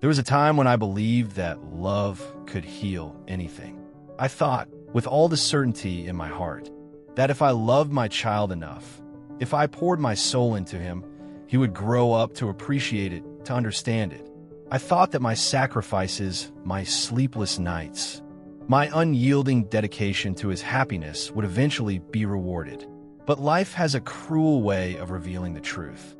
There was a time when I believed that love could heal anything. I thought, with all the certainty in my heart, that if I loved my child enough, if I poured my soul into him, he would grow up to appreciate it, to understand it. I thought that my sacrifices, my sleepless nights, my unyielding dedication to his happiness would eventually be rewarded. But life has a cruel way of revealing the truth.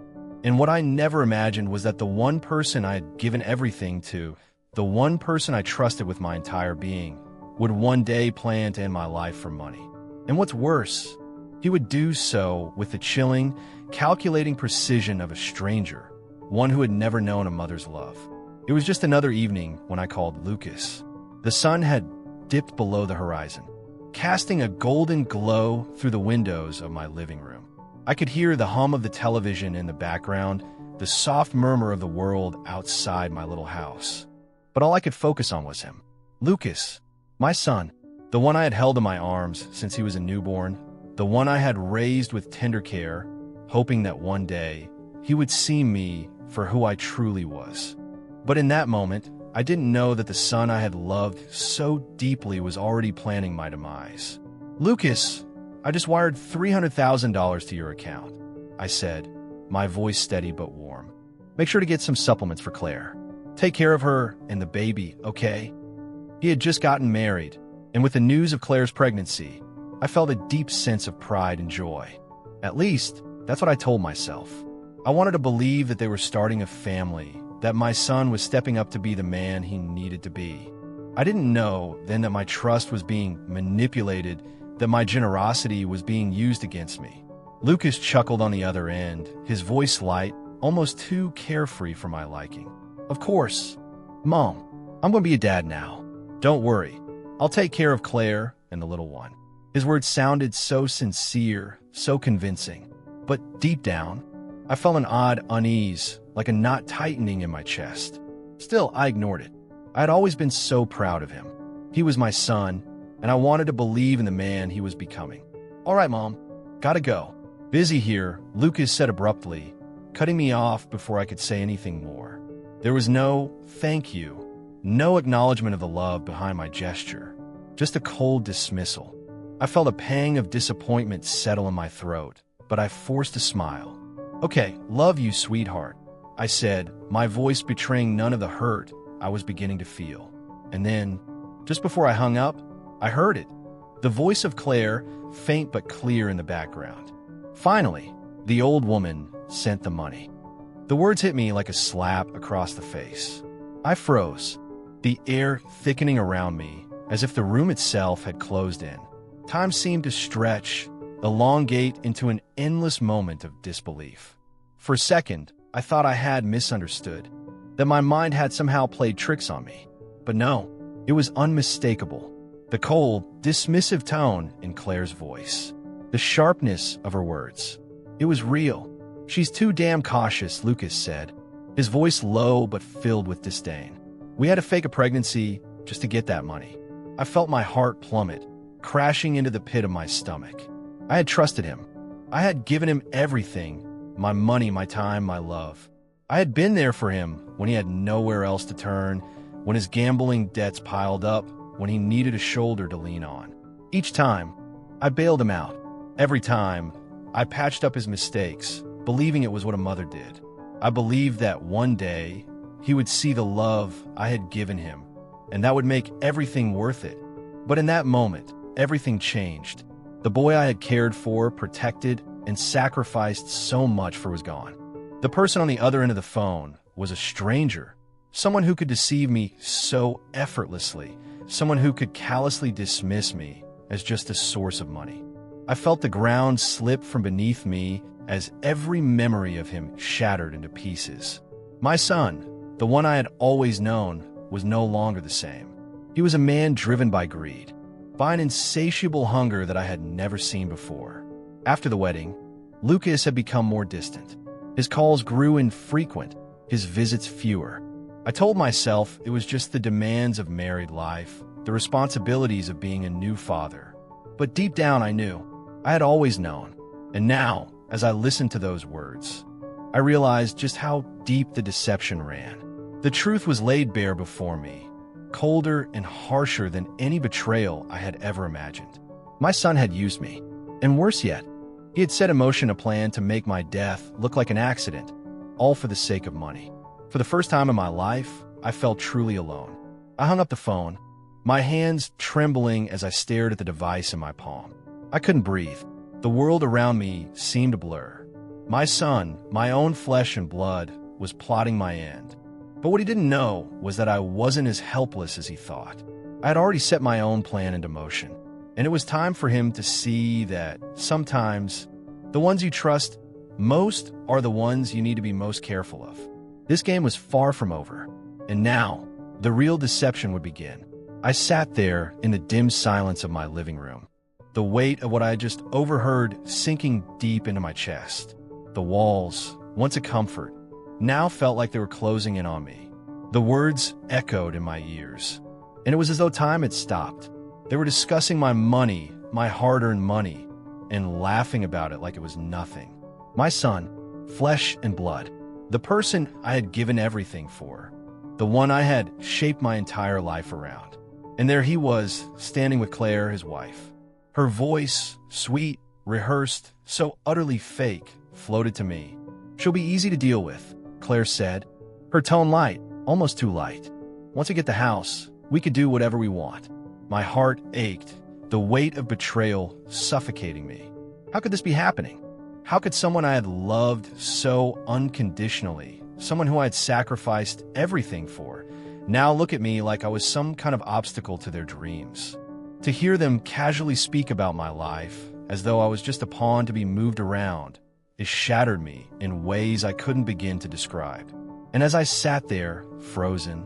And what I never imagined was that the one person I had given everything to, the one person I trusted with my entire being, would one day plan to end my life for money. And what's worse, he would do so with the chilling, calculating precision of a stranger, one who had never known a mother's love. It was just another evening when I called Lucas. The sun had dipped below the horizon, casting a golden glow through the windows of my living room. I could hear the hum of the television in the background, the soft murmur of the world outside my little house. But all I could focus on was him. Lucas, my son, the one I had held in my arms since he was a newborn, the one I had raised with tender care, hoping that one day he would see me for who I truly was. But in that moment, I didn't know that the son I had loved so deeply was already planning my demise. Lucas, I just wired $300,000 to your account, I said, my voice steady but warm. Make sure to get some supplements for Claire. Take care of her and the baby, okay? He had just gotten married, and with the news of Claire's pregnancy, I felt a deep sense of pride and joy. At least, that's what I told myself. I wanted to believe that they were starting a family, that my son was stepping up to be the man he needed to be. I didn't know then that my trust was being manipulated, that my generosity was being used against me. Lucas chuckled on the other end, his voice light, almost too carefree for my liking. Of course. Mom, I'm going to be a dad now. Don't worry. I'll take care of Claire and the little one. His words sounded so sincere, so convincing. But deep down, I felt an odd unease, like a knot tightening in my chest. Still, I ignored it. I had always been so proud of him. He was my son, and I wanted to believe in the man he was becoming. All right, Mom. Gotta go. Busy here, Lucas said abruptly, cutting me off before I could say anything more. There was no thank you, no acknowledgement of the love behind my gesture, just a cold dismissal. I felt a pang of disappointment settle in my throat, but I forced a smile. Okay, love you, sweetheart, I said, my voice betraying none of the hurt I was beginning to feel. And then, just before I hung up, I heard it. The voice of Claire, faint but clear in the background. Finally, the old woman sent the money. The words hit me like a slap across the face. I froze, the air thickening around me as if the room itself had closed in. Time seemed to stretch, elongate into an endless moment of disbelief. For a second, I thought I had misunderstood, that my mind had somehow played tricks on me. But no, it was unmistakable. The cold, dismissive tone in Claire's voice. The sharpness of her words. It was real. She's too damn cautious, Lucas said, his voice low but filled with disdain. We had to fake a pregnancy just to get that money. I felt my heart plummet, crashing into the pit of my stomach. I had trusted him. I had given him everything, my money, my time, my love. I had been there for him when he had nowhere else to turn, when his gambling debts piled up, when he needed a shoulder to lean on. Each time, I bailed him out. Every time, I patched up his mistakes, believing it was what a mother did. I believed that one day, he would see the love I had given him, and that would make everything worth it. But in that moment, everything changed. The boy I had cared for, protected, and sacrificed so much for was gone. The person on the other end of the phone was a stranger, someone who could deceive me so effortlessly, someone who could callously dismiss me as just a source of money. I felt the ground slip from beneath me as every memory of him shattered into pieces. My son, the one I had always known, was no longer the same. He was a man driven by greed, by an insatiable hunger that I had never seen before. After the wedding, Lucas had become more distant. His calls grew infrequent, his visits fewer. I told myself it was just the demands of married life, the responsibilities of being a new father. But deep down I knew. I had always known. And now, as I listened to those words, I realized just how deep the deception ran. The truth was laid bare before me, colder and harsher than any betrayal I had ever imagined. My son had used me, and worse yet, he had set in motion a plan to make my death look like an accident, all for the sake of money. For the first time in my life, I felt truly alone. I hung up the phone, my hands trembling as I stared at the device in my palm. I couldn't breathe. The world around me seemed a blur. My son, my own flesh and blood, was plotting my end. But what he didn't know was that I wasn't as helpless as he thought. I had already set my own plan into motion, and it was time for him to see that sometimes the ones you trust most are the ones you need to be most careful of. This game was far from over, and now the real deception would begin. I sat there in the dim silence of my living room, the weight of what I had just overheard sinking deep into my chest. The walls, once a comfort, now felt like they were closing in on me. The words echoed in my ears, and it was as though time had stopped. They were discussing my money, my hard-earned money, and laughing about it like it was nothing. My son, flesh and blood, the person I had given everything for, the one I had shaped my entire life around. And there he was, standing with Claire, his wife. Her voice, sweet, rehearsed, so utterly fake, floated to me. "She'll be easy to deal with," Claire said, her tone light, almost too light. "Once we get the house, we could do whatever we want." My heart ached, the weight of betrayal suffocating me. How could this be happening? How could someone I had loved so unconditionally, someone who I had sacrificed everything for, now look at me like I was some kind of obstacle to their dreams? To hear them casually speak about my life, as though I was just a pawn to be moved around, it shattered me in ways I couldn't begin to describe. And as I sat there, frozen,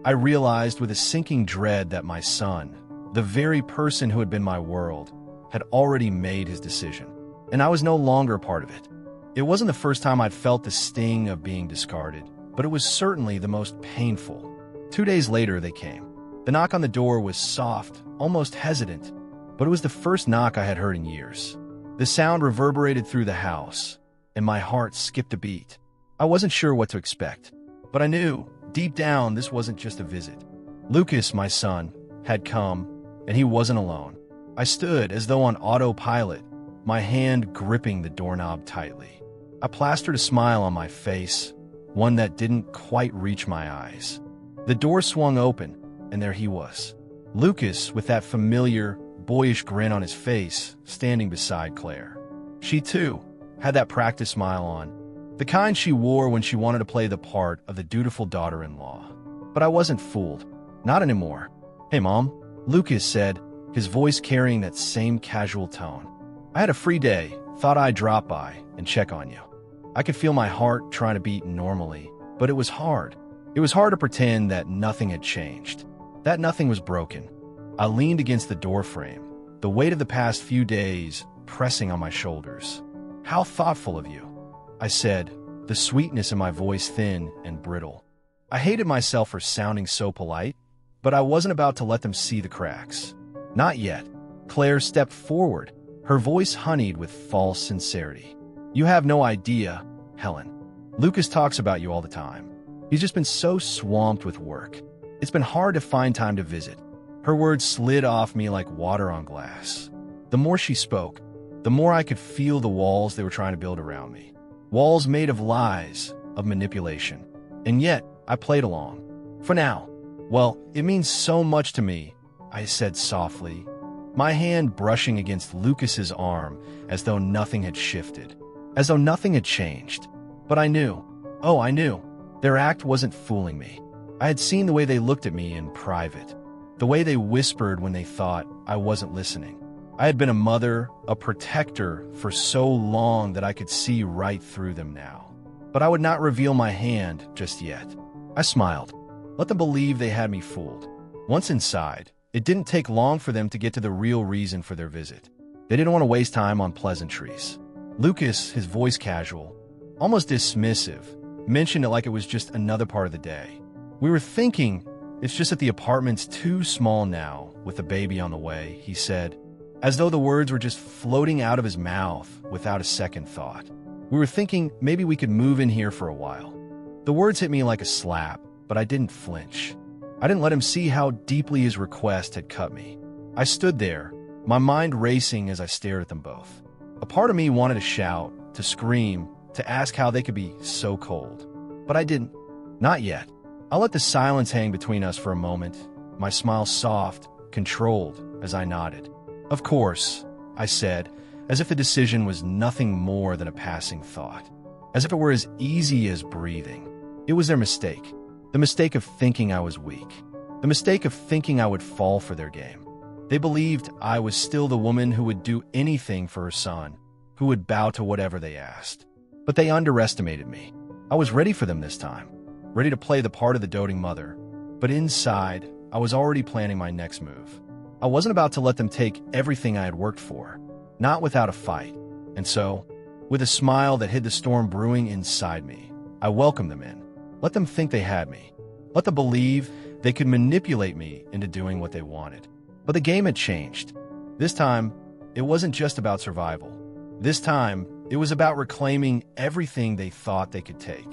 I realized with a sinking dread that my son, the very person who had been my world, had already made his decision, and I was no longer a part of it. It wasn't the first time I'd felt the sting of being discarded, but it was certainly the most painful. 2 days later, they came. The knock on the door was soft, almost hesitant, but it was the first knock I had heard in years. The sound reverberated through the house, and my heart skipped a beat. I wasn't sure what to expect, but I knew, deep down, this wasn't just a visit. Lucas, my son, had come, and he wasn't alone. I stood as though on autopilot, my hand gripping the doorknob tightly. I plastered a smile on my face, one that didn't quite reach my eyes. The door swung open, and there he was. Lucas, with that familiar, boyish grin on his face, standing beside Claire. She, too, had that practice smile on, the kind she wore when she wanted to play the part of the dutiful daughter-in-law. But I wasn't fooled. Not anymore. "Hey, Mom," Lucas said, his voice carrying that same casual tone. "I had a free day, thought I'd drop by and check on you." I could feel my heart trying to beat normally, but it was hard. It was hard to pretend that nothing had changed, that nothing was broken. I leaned against the doorframe, the weight of the past few days pressing on my shoulders. "How thoughtful of you," I said, the sweetness in my voice thin and brittle. I hated myself for sounding so polite, but I wasn't about to let them see the cracks. Not yet. Claire stepped forward, her voice honeyed with false sincerity. "You have no idea, Helen. Lucas talks about you all the time. He's just been so swamped with work. It's been hard to find time to visit." Her words slid off me like water on glass. The more she spoke, the more I could feel the walls they were trying to build around me. Walls made of lies, of manipulation. And yet, I played along. For now. "Well, it means so much to me," I said softly, my hand brushing against Lucas's arm as though nothing had shifted, as though nothing had changed. But I knew. Oh, I knew. Their act wasn't fooling me. I had seen the way they looked at me in private, the way they whispered when they thought I wasn't listening. I had been a mother, a protector for so long that I could see right through them now. But I would not reveal my hand just yet. I smiled. Let them believe they had me fooled. Once inside, it didn't take long for them to get to the real reason for their visit. They didn't want to waste time on pleasantries. Lucas, his voice casual, almost dismissive, mentioned it like it was just another part of the day. "We were thinking, it's just that the apartment's too small now, with a baby on the way," he said, as though the words were just floating out of his mouth without a second thought. "We were thinking maybe we could move in here for a while." The words hit me like a slap, but I didn't flinch. I didn't let him see how deeply his request had cut me. I stood there, my mind racing as I stared at them both. A part of me wanted to shout, to scream, to ask how they could be so cold. But I didn't. Not yet. I let the silence hang between us for a moment, my smile soft, controlled, as I nodded. "Of course," I said, as if the decision was nothing more than a passing thought. As if it were as easy as breathing. It was their mistake. The mistake of thinking I was weak. The mistake of thinking I would fall for their game. They believed I was still the woman who would do anything for her son, who would bow to whatever they asked. But they underestimated me. I was ready for them this time, ready to play the part of the doting mother. But inside, I was already planning my next move. I wasn't about to let them take everything I had worked for, not without a fight. And so, with a smile that hid the storm brewing inside me, I welcomed them in. Let them think they had me. Let them believe they could manipulate me into doing what they wanted. But the game had changed. This time, it wasn't just about survival. This time, it was about reclaiming everything they thought they could take.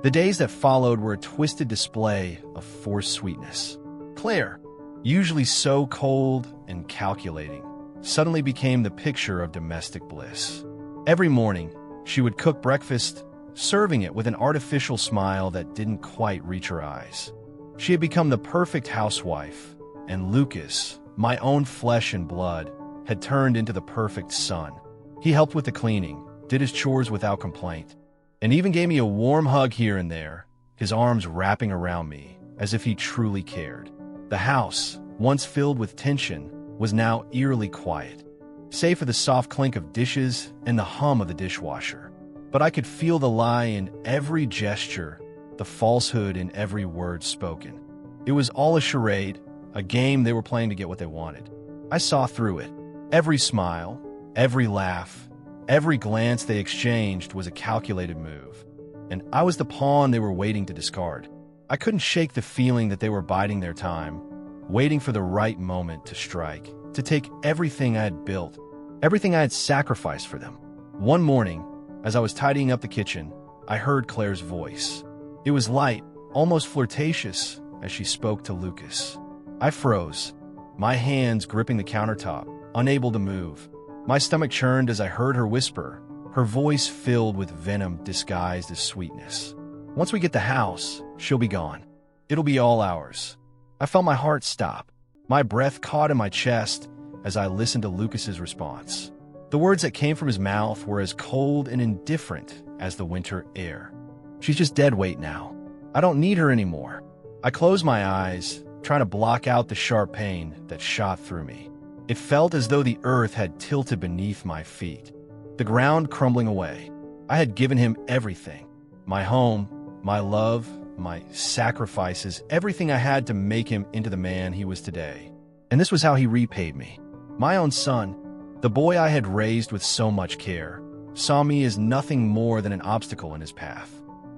The days that followed were a twisted display of forced sweetness. Claire, usually so cold and calculating, suddenly became the picture of domestic bliss. Every morning, she would cook breakfast, serving it with an artificial smile that didn't quite reach her eyes. She had become the perfect housewife, and Lucas, my own flesh and blood, had turned into the perfect son. He helped with the cleaning, did his chores without complaint, and even gave me a warm hug here and there, his arms wrapping around me, as if he truly cared. The house, once filled with tension, was now eerily quiet, save for the soft clink of dishes and the hum of the dishwasher. But I could feel the lie in every gesture, the falsehood in every word spoken. It was all a charade, a game they were playing to get what they wanted. I saw through it. Every smile, every laugh, every glance they exchanged was a calculated move, and I was the pawn they were waiting to discard. I couldn't shake the feeling that they were biding their time, waiting for the right moment to strike, to take everything I had built, everything I had sacrificed for them. One morning, as I was tidying up the kitchen, I heard Claire's voice. It was light, almost flirtatious, as she spoke to Lucas. I froze, my hands gripping the countertop, unable to move. My stomach churned as I heard her whisper, her voice filled with venom disguised as sweetness. "Once we get the house, she'll be gone. It'll be all ours." I felt my heart stop. My breath caught in my chest as I listened to Lucas's response. The words that came from his mouth were as cold and indifferent as the winter air. "She's just dead weight now. I don't need her anymore." I closed my eyes, trying to block out the sharp pain that shot through me. It felt as though the earth had tilted beneath my feet, the ground crumbling away. I had given him everything. My home, my love, my sacrifices, everything I had to make him into the man he was today. And this was how he repaid me. My own son, the boy I had raised with so much care, saw me as nothing more than an obstacle in his path.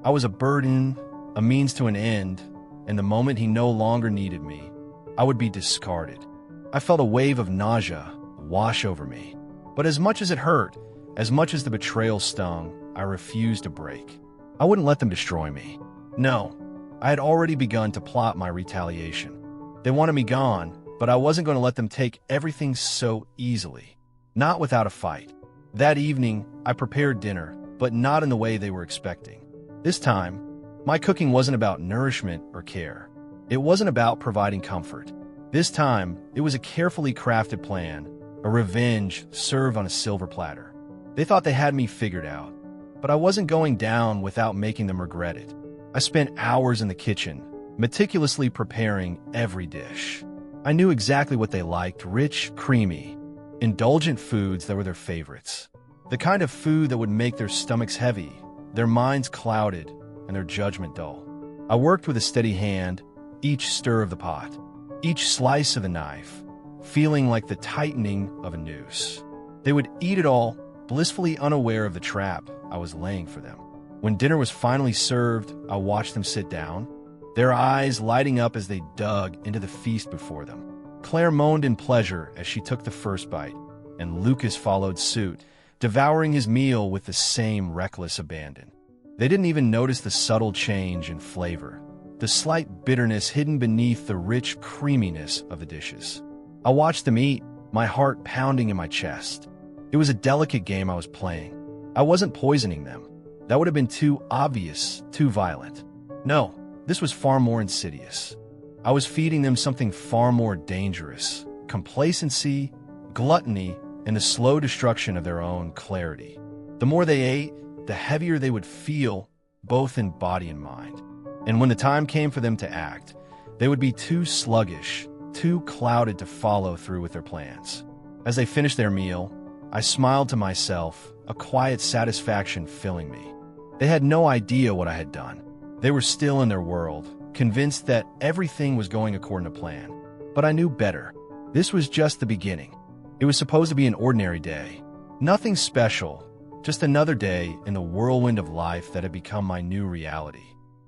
I was a burden, a means to an end, and the moment he no longer needed me, I would be discarded. I felt a wave of nausea wash over me. But as much as it hurt, as much as the betrayal stung, I refused to break. I wouldn't let them destroy me. No, I had already begun to plot my retaliation. They wanted me gone, but I wasn't going to let them take everything so easily. Not without a fight. That evening, I prepared dinner, but not in the way they were expecting. This time, my cooking wasn't about nourishment or care. It wasn't about providing comfort. This time, it was a carefully crafted plan, a revenge served on a silver platter. They thought they had me figured out, but I wasn't going down without making them regret it. I spent hours in the kitchen, meticulously preparing every dish. I knew exactly what they liked: rich, creamy, indulgent foods that were their favorites. The kind of food that would make their stomachs heavy, their minds clouded, and their judgment dull. I worked with a steady hand, each stir of the pot, each slice of the knife, feeling like the tightening of a noose. They would eat it all, blissfully unaware of the trap I was laying for them. When dinner was finally served, I watched them sit down, their eyes lighting up as they dug into the feast before them. Claire moaned in pleasure as she took the first bite, and Lucas followed suit, devouring his meal with the same reckless abandon. They didn't even notice the subtle change in flavor, the slight bitterness hidden beneath the rich creaminess of the dishes. I watched them eat, my heart pounding in my chest. It was a delicate game I was playing. I wasn't poisoning them. That would have been too obvious, too violent. No, this was far more insidious. I was feeding them something far more dangerous: complacency, gluttony, and the slow destruction of their own clarity. The more they ate, the heavier they would feel, both in body and mind. And when the time came for them to act, they would be too sluggish, too clouded to follow through with their plans. As they finished their meal, I smiled to myself, a quiet satisfaction filling me. They had no idea what I had done. They were still in their world, convinced that everything was going according to plan. But I knew better. This was just the beginning. It was supposed to be an ordinary day. Nothing special, just another day in the whirlwind of life that had become my new reality.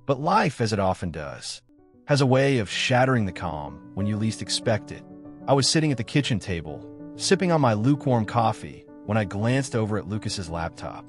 But life, as it often does, has a way of shattering the calm when you least expect it. I was sitting at the kitchen table, sipping on my lukewarm coffee, when I glanced over at Lucas's laptop.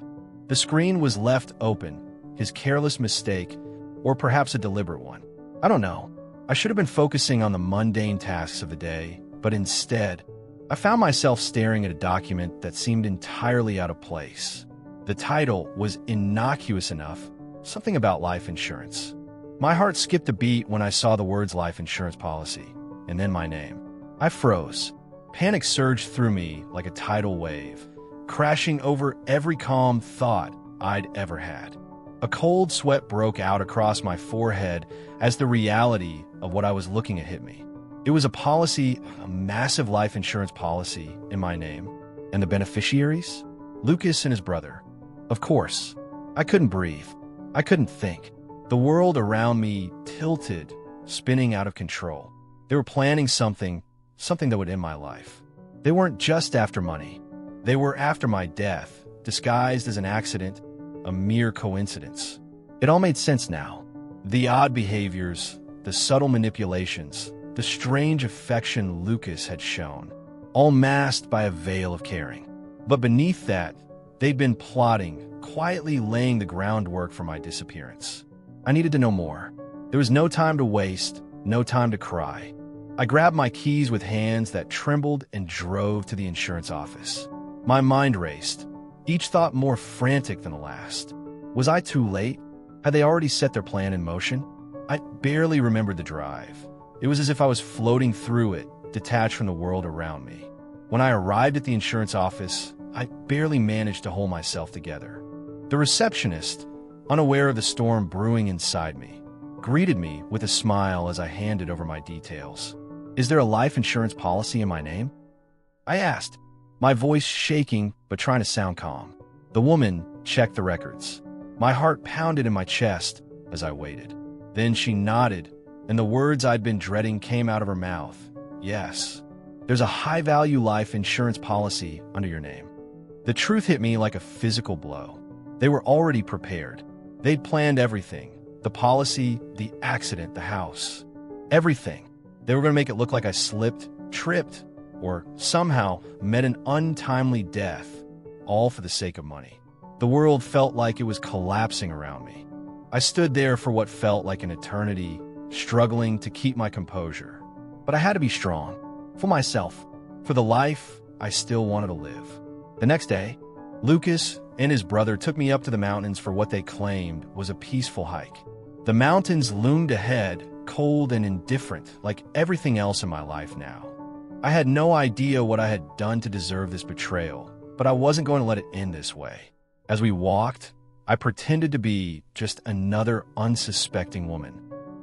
The screen was left open, his careless mistake, or perhaps a deliberate one. I don't know. I should have been focusing on the mundane tasks of the day, but instead, I found myself staring at a document that seemed entirely out of place. The title was innocuous enough, something about life insurance. My heart skipped a beat when I saw the words life insurance policy, and then my name. I froze. Panic surged through me like a tidal wave, crashing over every calm thought I'd ever had. A cold sweat broke out across my forehead as the reality of what I was looking at hit me. It was a policy, a massive life insurance policy in my name. And the beneficiaries? Lucas and his brother. Of course. I couldn't breathe. I couldn't think. The world around me tilted, spinning out of control. They were planning something that would end my life. They weren't just after money. They were after my death, disguised as an accident, a mere coincidence. It all made sense now. The odd behaviors, the subtle manipulations, the strange affection Lucas had shown, all masked by a veil of caring. But beneath that, they'd been plotting, quietly laying the groundwork for my disappearance. I needed to know more. There was no time to waste, no time to cry. I grabbed my keys with hands that trembled and drove to the insurance office. My mind raced, each thought more frantic than the last. Was I too late? Had they already set their plan in motion? I barely remembered the drive. It was as if I was floating through it, detached from the world around me. When I arrived at the insurance office, I barely managed to hold myself together. The receptionist, unaware of the storm brewing inside me, greeted me with a smile as I handed over my details. "Is there a life insurance policy in my name?" I asked, my voice shaking but trying to sound calm. The woman checked the records. My heart pounded in my chest as I waited. Then she nodded, and the words I'd been dreading came out of her mouth. "Yes, there's a high-value life insurance policy under your name." The truth hit me like a physical blow. They were already prepared. They'd planned everything: the policy, the accident, the house. Everything. They were going to make it look like I slipped, tripped, or somehow met an untimely death, all for the sake of money. The world felt like it was collapsing around me. I stood there for what felt like an eternity, struggling to keep my composure. But I had to be strong. For myself. For the life I still wanted to live. The next day, Lucas and his brother took me up to the mountains for what they claimed was a peaceful hike. The mountains loomed ahead, cold and indifferent, like everything else in my life now. I had no idea what I had done to deserve this betrayal, but I wasn't going to let it end this way. As we walked, I pretended to be just another unsuspecting woman,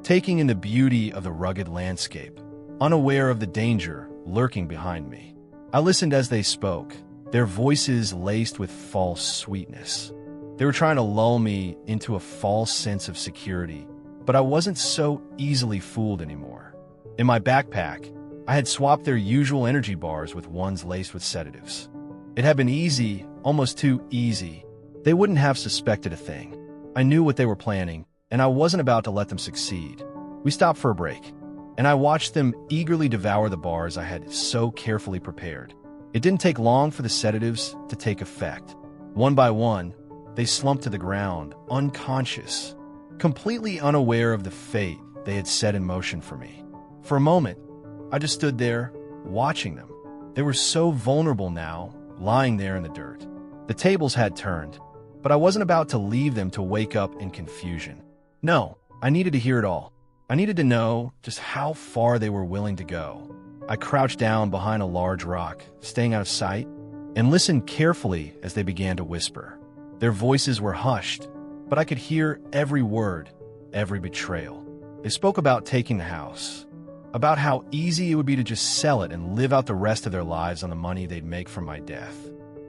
taking in the beauty of the rugged landscape, unaware of the danger lurking behind me. I listened as they spoke, their voices laced with false sweetness. They were trying to lull me into a false sense of security, but I wasn't so easily fooled anymore. In my backpack, I had swapped their usual energy bars with ones laced with sedatives. It had been easy, almost too easy. They wouldn't have suspected a thing. I knew what they were planning, and I wasn't about to let them succeed. We stopped for a break, and I watched them eagerly devour the bars I had so carefully prepared. It didn't take long for the sedatives to take effect. One by one, they slumped to the ground, unconscious, completely unaware of the fate they had set in motion for me. For a moment, I just stood there, watching them. They were so vulnerable now, lying there in the dirt. The tables had turned, but I wasn't about to leave them to wake up in confusion. No, I needed to hear it all. I needed to know just how far they were willing to go. I crouched down behind a large rock, staying out of sight, and listened carefully as they began to whisper. Their voices were hushed, but I could hear every word, every betrayal. They spoke about taking the house, about how easy it would be to just sell it and live out the rest of their lives on the money they'd make from my death.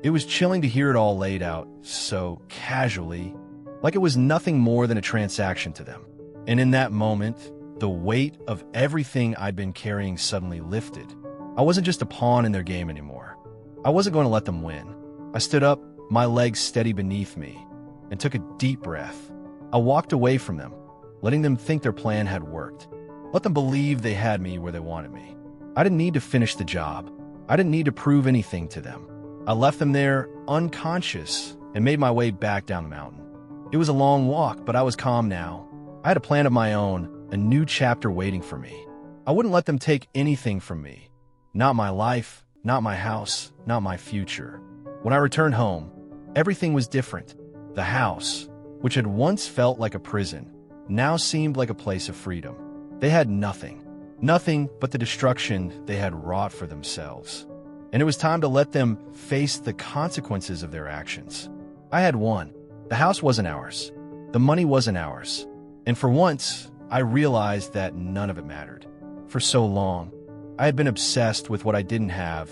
It was chilling to hear it all laid out so casually, like it was nothing more than a transaction to them. And in that moment, the weight of everything I'd been carrying suddenly lifted. I wasn't just a pawn in their game anymore. I wasn't going to let them win. I stood up, my legs steady beneath me, and took a deep breath. I walked away from them, letting them think their plan had worked. Let them believe they had me where they wanted me. I didn't need to finish the job. I didn't need to prove anything to them. I left them there unconscious and made my way back down the mountain. It was a long walk, but I was calm now. I had a plan of my own, a new chapter waiting for me. I wouldn't let them take anything from me. Not my life, not my house, not my future. When I returned home, everything was different. The house, which had once felt like a prison, now seemed like a place of freedom. They had nothing but the destruction they had wrought for themselves. And it was time to let them face the consequences of their actions. I had won. The house wasn't ours. The money wasn't ours. And for once, I realized that none of it mattered. For so long, I had been obsessed with what I didn't have,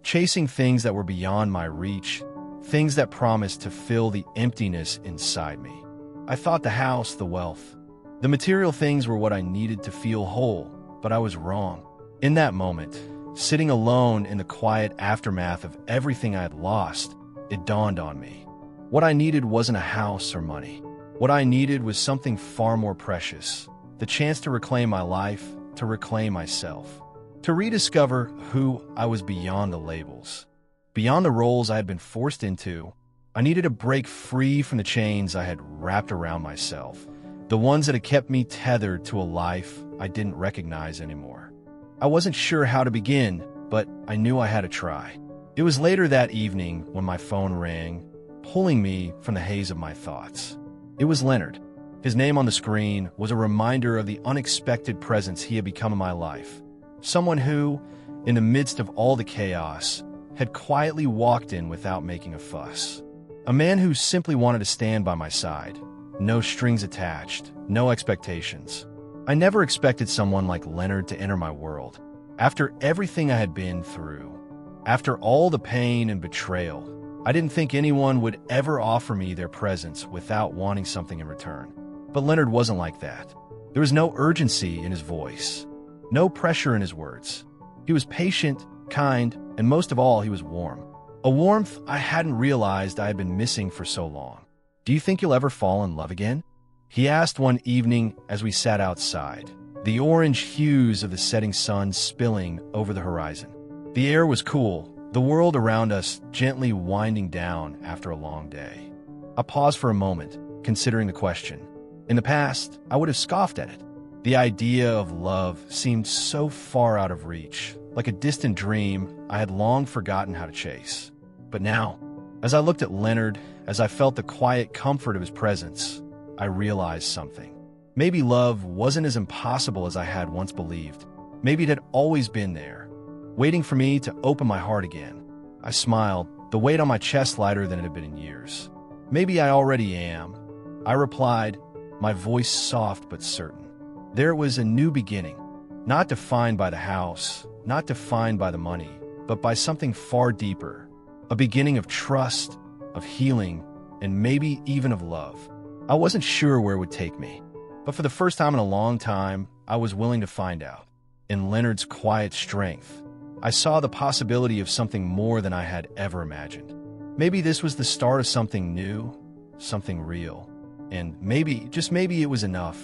chasing things that were beyond my reach, things that promised to fill the emptiness inside me. I thought the house, the wealth, the material things were what I needed to feel whole, but I was wrong. In that moment, sitting alone in the quiet aftermath of everything I had lost, it dawned on me. What I needed wasn't a house or money. What I needed was something far more precious, the chance to reclaim my life, to reclaim myself, to rediscover who I was beyond the labels, beyond the roles I had been forced into. I needed to break free from the chains I had wrapped around myself, the ones that had kept me tethered to a life I didn't recognize anymore. I wasn't sure how to begin, but I knew I had to try. It was later that evening when my phone rang, pulling me from the haze of my thoughts. It was Leonard. His name on the screen was a reminder of the unexpected presence he had become in my life. Someone who, in the midst of all the chaos, had quietly walked in without making a fuss. A man who simply wanted to stand by my side. No strings attached, no expectations. I never expected someone like Leonard to enter my world. After everything I had been through, after all the pain and betrayal, I didn't think anyone would ever offer me their presence without wanting something in return. But Leonard wasn't like that. There was no urgency in his voice, no pressure in his words. He was patient, kind, and most of all, he was warm. A warmth I hadn't realized I had been missing for so long. "Do you think you'll ever fall in love again?" he asked one evening as we sat outside, the orange hues of the setting sun spilling over the horizon. The air was cool, the world around us gently winding down after a long day. I paused for a moment, considering the question. In the past, I would have scoffed at it. The idea of love seemed so far out of reach, like a distant dream I had long forgotten how to chase. But now, as I looked at Leonard, as I felt the quiet comfort of his presence, I realized something. Maybe love wasn't as impossible as I had once believed. Maybe it had always been there, waiting for me to open my heart again. I smiled, the weight on my chest lighter than it had been in years. "Maybe I already am," I replied, my voice soft but certain. There was a new beginning, not defined by the house, not defined by the money, but by something far deeper. A beginning of trust, of healing, and maybe even of love. I wasn't sure where it would take me, but for the first time in a long time, I was willing to find out. In Leonard's quiet strength, I saw the possibility of something more than I had ever imagined. Maybe this was the start of something new, something real, and maybe, just maybe, it was enough.